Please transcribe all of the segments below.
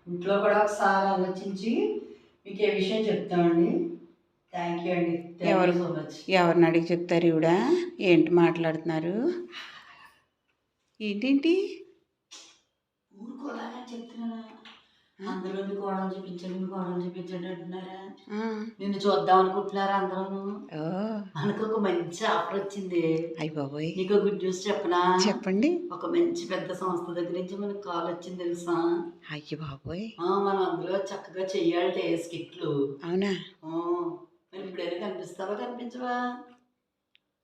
ఇంట్లో కూడా ఒకసారి ఆలోచించి మీకు ఏ విషయం చెప్తామండి. థ్యాంక్ యూ అండి. ఎవరు సో మచ్. ఎవరిని అడిగి చెప్తారు ఈవిడ? ఏంటి మాట్లాడుతున్నారు? ఏంటేంటి ఊరుకోలాగా చెప్తున్నాను. అందరూ మీ కోడలు చూపించండి, మీ కోడలు చూపించండి అంటున్నారా? నిన్ను చూద్దాం అనుకుంటున్నారా అందరూ? మనకు ఒక మంచి ఆఫర్ వచ్చింది. అయ్య బాబోయ్, నీకు గుడ్ న్యూస్ చెప్పనా? చెప్పండి. ఒక మంచి పెద్ద సంస్థ దగ్గర నుంచి మనకు కాల్ వచ్చింది తెలుసా? అయ్య బాబోయ్, మనం అందులో చక్కగా చెయ్యాలి స్కిట్లు. అవునా? మరి ఇప్పుడైనా కనిపిస్తావా కనిపించవా?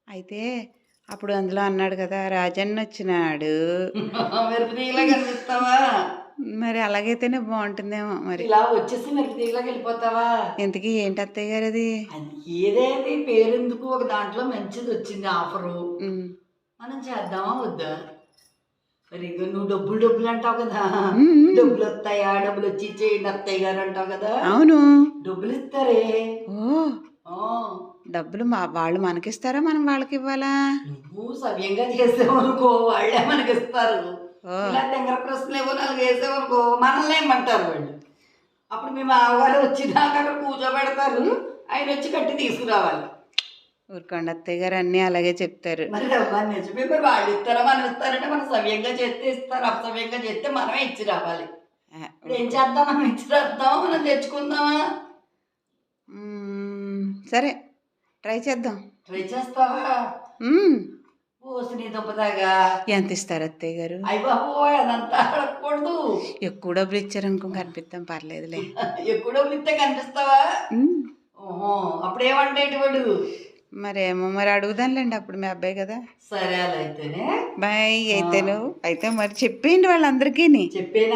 అయితే అప్పుడు అందులో అన్నాడు కదా, రాజన్న వచ్చినాడు. మెరుపుతీగలా కనిపిస్తావా? మరి అలాగైతేనే బాగుంటుందేమో. మరి ఇలా వచ్చేసి మెరుపుతీగలాగా వెళ్ళిపోతావా? ఇంతకీ ఏంటి అత్తయ్య గారు అది? ఏదేది పేరెందుకు, ఒక దాంట్లో మంచిది వచ్చింది ఆఫరు. మనం చేద్దామా వద్దా? మరి నువ్వు డబ్బులు అంటావు కదా, డబ్బులు వస్తాయా, డబ్బులు వచ్చి చేయండి అత్తయ్య గారు అంటావు కదా. అవును, డబ్బులు ఇస్తారే. డబ్బులు వాళ్ళు మనకిస్తారా, మనం వాళ్ళకి ఇవ్వాలా? నువ్వు సవ్యంగా చేసేవనుకో వాళ్ళే మనకి ఇస్తారు. ఇలా దగ్గర ప్రశ్నలు ఏవో 4 వేసేవనుకో మనల్ని ఏమంటారు వాళ్ళు. అప్పుడు మీ మామగారు వచ్చినాక అక్కడ కూర్చోబెడతారు, ఆయన వచ్చి కట్టి తీసుకురావాలి. ఊరుకోండి అత్తయ్య గారు, అన్నీ అలాగే చెప్తారు. మరి నిజమే, మరి వాళ్ళు ఇస్తారా మనం ఇస్తారంటే మనం సవ్యంగా చేస్తే ఇస్తారు, అపసవ్యంగా చేస్తే మనమే ఇచ్చి రావాలి. ఇప్పుడు ఏం చేద్దాం, మనం ఇచ్చి రాద్దామా, మనం తెచ్చుకుందామా? సరే, ట్రై చేద్దాం. ట్రై చేస్తావా? పోసి దుంపదాగా ఎంత ఇస్తారు అత్తయ్య గారు? అయ్య బాబోయ్, అదంతా అడగకూడదు. ఎక్కువ డబ్బులు ఇచ్చారనుకో కనిపిస్తాం, పర్లేదులే. ఎక్కువ డబ్బులు ఇస్తే కనిపిస్తావా? ఓహో, అప్పుడేమంటే వాడు? మరేమో, మరి అడుగుదాంలేండి, అప్పుడు మీ అబ్బాయి కదా. సరే అలా అయితేనే బాయ్. అయితే మరి చెప్పేయండి వాళ్ళందరికీ. చెప్పేనా?